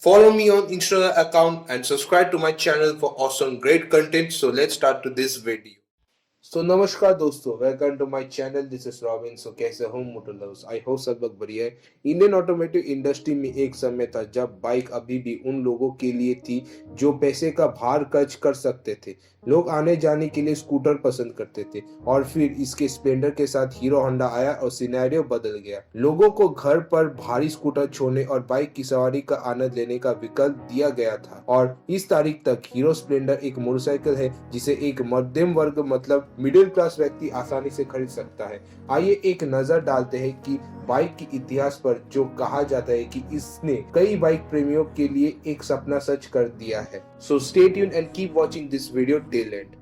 Follow me on Instagram account and subscribe to my channel for awesome great content. So let's start to this video. तो नमस्कार दोस्तों, welcome to my channel. This is Robin. So कैसे हो मोटो lovers? I hope सब लोग बढ़िया है। Indian automotive industry में एक समय था जब बाइक अभी भी उन लोगों के लिए थी जो पैसे का भार खर्च कर सकते थे। लोग आने जाने के लिए स्कूटर पसंद करते थे और फिर इसके स्प्लेंडर के साथ हीरो होंडा आया और सिनेरियो बदल गया। लोगों को घर पर भारी स्कूटर छोड़ने और बाइक की सवारी का आनंद लेने का विकल्प दिया गया था और इस तारीख तक हीरो स्प्लेंडर एक मोटरसाइकिल है जिसे एक मध्यम वर्ग मतलब मिडिल क्लास व्यक्ति आसानी से खरीद सकता है। आइए एक नजर डालते हैं कि बाइक के इतिहास पर, जो कहा जाता है कि इसने कई बाइक प्रेमियों के लिए एक सपना सच कर दिया है। So stay tuned and keep watching this video till end.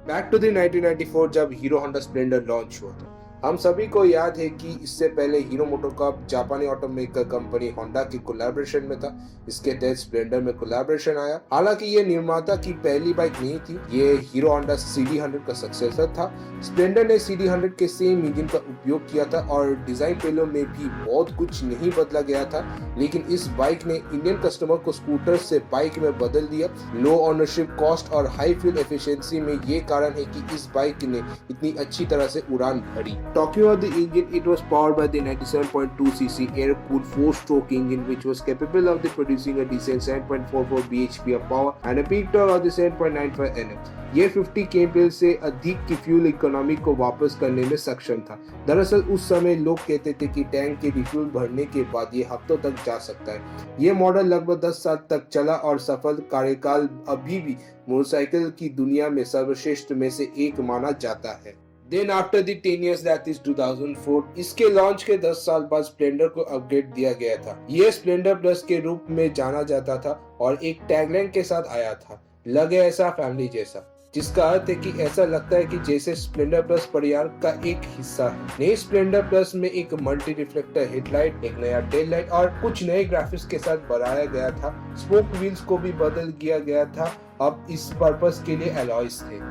Back to the 1994 जब हीरो होंडा स्प्लेंडर लॉन्च हुआ था। हम सभी को याद है कि इससे पहले हीरो मोटो कप जापानी ऑटोमेकर कंपनी होंडा की कोलैबोरेशन में था। इसके तहत स्प्लेंडर में कोलैबोरेशन आया। हालांकि ये निर्माता की पहली बाइक नहीं थी, ये हीरो होंडा CD100 का सक्सेसर था। स्प्लेंडर ने CD100 के सेम इंजन का उपयोग किया था और डिजाइन पहलुओं में भी बहुत कुछ नहीं बदला गया था, लेकिन इस बाइक ने इंडियन कस्टमर को स्कूटर से बाइक में बदल दिया। लो ऑनरशिप कॉस्ट और हाई फ्यूल एफिशिएंसी में ये कारण है कि इस बाइक ने इतनी अच्छी तरह से उड़ान भरी। Talking about the engine, it was powered by the 97.2cc air-cooled 4-stroke engine which was capable of producing a decent 7.44 bhp of power and a peak torque of the 7.95 Nm. ये 50 kmpl से अधिक की fuel economy को वापस करने में सक्षम था। दरअसल उस समय लोग कहते थे कि टैंक के रिफ्यूल भरने के बाद ये हफ्तों तक जा सकता है। ये मॉडल लगभग 10 साल तक चला और सफल कार्यकाल अभी भी मोटरसाइकिल की दुनिया में सर्वश्रेष्ठ में से एक माना जाता है। Then after the 10 years that is 2004, इसके लॉन्च के 10 साल बाद स्प्लेंडर को अपग्रेड दिया गया था। ये स्प्लेंडर प्लस के रूप में जाना जाता था और एक टैगलाइन के साथ आया था, लगे ऐसा फैमिली जैसा, जिसका अर्थ है कि ऐसा लगता है कि जैसे स्प्लेंडर प्लस परिवार का एक हिस्सा है। नए स्प्लेंडर प्लस में एक मल्टी रिफ्लेक्टर हेडलाइट, एक नया टेल लाइट और कुछ नए ग्राफिक्स के साथ बनाया गया था। स्पोक व्हील्स को भी बदल दिया गया था, अब इस पर्पस के लिए अलॉयज थे।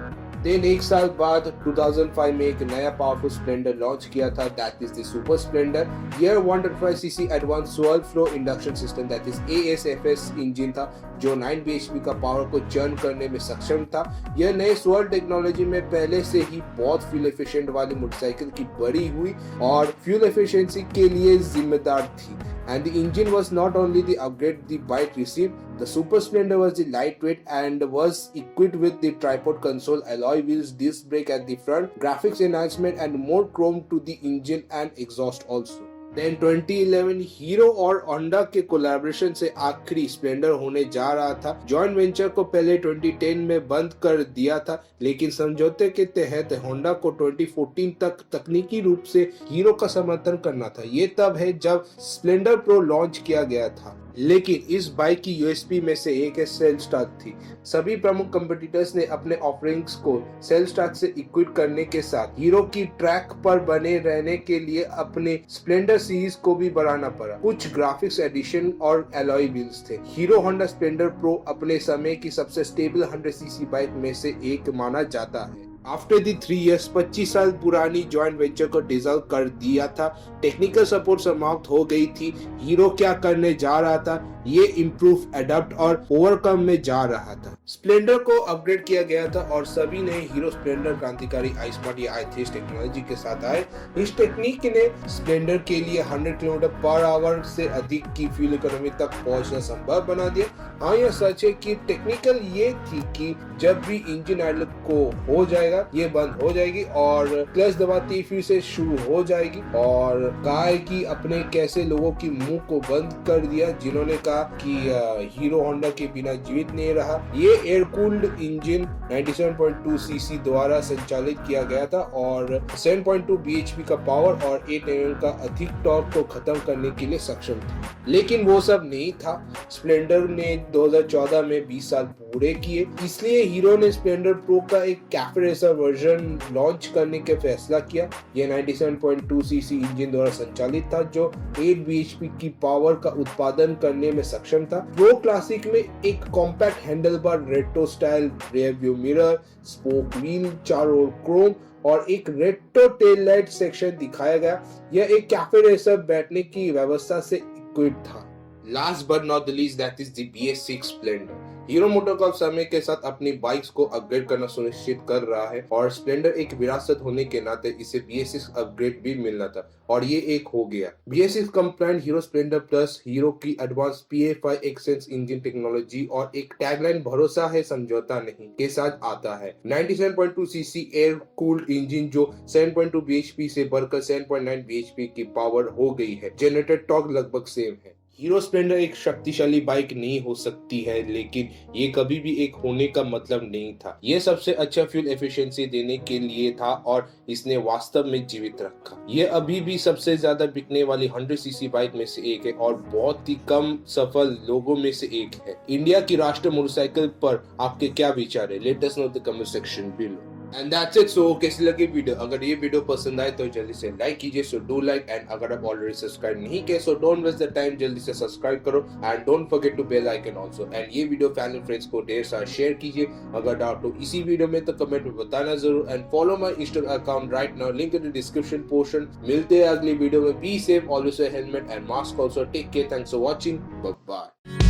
देन एक साल बाद 2005 में एक नया पावरफुल स्प्लेंडर लॉन्च किया था, that is the super Splendor. यह 125cc advance 12 flow induction system that is ASFS engine था जो 9 bhp का पावर को चर्न करने में सक्षम था। यह नए 12 टेक्नोलॉजी में पहले से ही बहुत फ्यूल एफिशिएंट वाली मोटरसाइकिल की बड़ी हुई और फ्यूल एफिशिएंसी के लिए जिम्मेदार थी। And the engine was not only the upgrade the bike received, the Super Splendor was the lightweight and was equipped with the tripod console, alloy wheels, disc brake at the front, graphics enhancement and more chrome to the engine and exhaust also. Then 2011 hero और Honda के collaboration से आखिरी Splendor होने जा रहा था। Joint venture को पहले 2010 में बंद कर दिया था, लेकिन समझौते के तहत होंडा को 2014 तक तकनीकी रूप से हीरो का समर्थन करना था। ये तब है जब स्प्लेंडर प्रो लॉन्च किया गया था। लेकिन इस बाइक की यूएसपी में से एक है सेल्फ स्टार्ट थी। सभी प्रमुख कंपटीटर्स ने अपने ऑफरिंग्स को सेल्फ स्टार्ट से इक्विप करने के साथ हीरो की ट्रैक पर बने रहने के लिए अपने स्प्लेंडर सीरीज को भी बढ़ाना पड़ा। कुछ ग्राफिक्स एडिशन और एलॉय व्हील्स थे। हीरो होंडा स्प्लेंडर प्रो अपने समय की सबसे स्टेबल 100cc बाइक में से एक माना जाता है। आफ्टर द 3 years 25 साल पुरानी जॉइंट वेंचर को डिसॉल्व कर दिया था। टेक्निकल सपोर्ट समाप्त हो गई थी। हीरो क्या करने जा रहा था, ये इम्प्रूव, अडॉप्ट और ओवरकम में जा रहा था। स्प्लेंडर को अपग्रेड किया गया था और सभी नए हीरो स्प्लेंडर क्रांतिकारी iSmart या i3 टेक्नोलॉजी के साथ आए। इस टेक्निक ने स्प्लेंडर के लिए 100 km/h से अधिक की फ्यूल इकोनॉमी तक पहुंचना संभव बना दिया। हाँ, यह सच है कि टेक्निकल ये थी कि जब भी इंजन आइडल को हो जाएगा, ये बंद हो जाएगी और क्लच दबाती फिर से शुरू हो जाएगी। और कहा है कि अपने कैसे लोगों की मुंह को बंद कर दिया जिन्होंने कहा कि हीरो होंडा के बिना जीवित नहीं रहा। ये एयर कूल्ड इंजन 97.2cc द्वारा संचालित किया गया था और 7.2 bhp का पावर और 8 Nm का अधिक टॉर्क को खत्म करने के लिए सक्षम था। लेकिन वो सब नहीं था। स्प्लेंडर ने 2014 में 20 साल पूरे किए, इसलिए हीरो ने स्प्लेंडर प्रो का एक कैफे रेसर वर्जन लॉन्च करने का फैसला किया। यह 97.2cc इंजन द्वारा संचालित था जो 8 bhp की पावर का उत्पादन करने में सक्षम था। प्रो क्लासिक में एक compact handlebar retro style rear view mirror, spoke wheel, चारों ओर क्रोम और एक रेट्रो टेल लाइट सेक्शन दिखाया गया। यह एक कैफे जैसा बैठने की व्यवस्था से इक्विप्ड था। Last but not the least that is the BS6 Splendor. Hero MotoCorp समय के साथ अपनी बाइक्स को अपग्रेड करना सुनिश्चित कर रहा है और स्प्लेंडर एक विरासत होने के नाते इसे BS6 अपग्रेड भी मिलना था और ये एक हो गया। BS6 compliant hero Splendor plus hero की एडवांस PA5 एक्सेंस इंजन टेक्नोलॉजी और एक टैगलाइन भरोसा है समझौता नहीं के साथ आता है। 97.2 सीसी एयर कूल्ड इंजन जो 7.2 bhp से बढ़कर 7.9 bhp की पावर हो गई है। जनरेटेड टॉर्क लगभग सेम है। हीरो स्प्लेंडर एक शक्तिशाली बाइक नहीं हो सकती है, लेकिन ये कभी भी एक होने का मतलब नहीं था। ये सबसे अच्छा फ्यूल एफिशिएंसी देने के लिए था और इसने वास्तव में जीवित रखा। ये अभी भी सबसे ज्यादा बिकने वाली 100 सीसी बाइक में से एक है और बहुत ही कम सफल लोगों में से एक है। इंडिया की राष्ट्रीय मोटरसाइकिल पर आपके क्या विचार है? Let us know in the comment section below. And that's it. So कैसी लगी वीडियो? अगर ये वीडियो पसंद आए तो जल्दी से लाइक कीजिए, सो डू लाइक। एंड अगर आप ऑलरेडी सब्सक्राइब नहीं किए so don't waste the time, जल्दी से सब्सक्राइब करो and don't forget to bell icon also. And ये वीडियो फैमिली फ्रेंड्स को ढेर सारा शेयर कीजिए। अगर डाउट हो इसी वीडियो में तो कमेंट में बताना जरूर। And follow my Instagram account right now, link in the description portion. मिलते हैं अगली वीडियो में। Be safe, always wear helmet and mask also. Take care, thanks for watching, bye bye.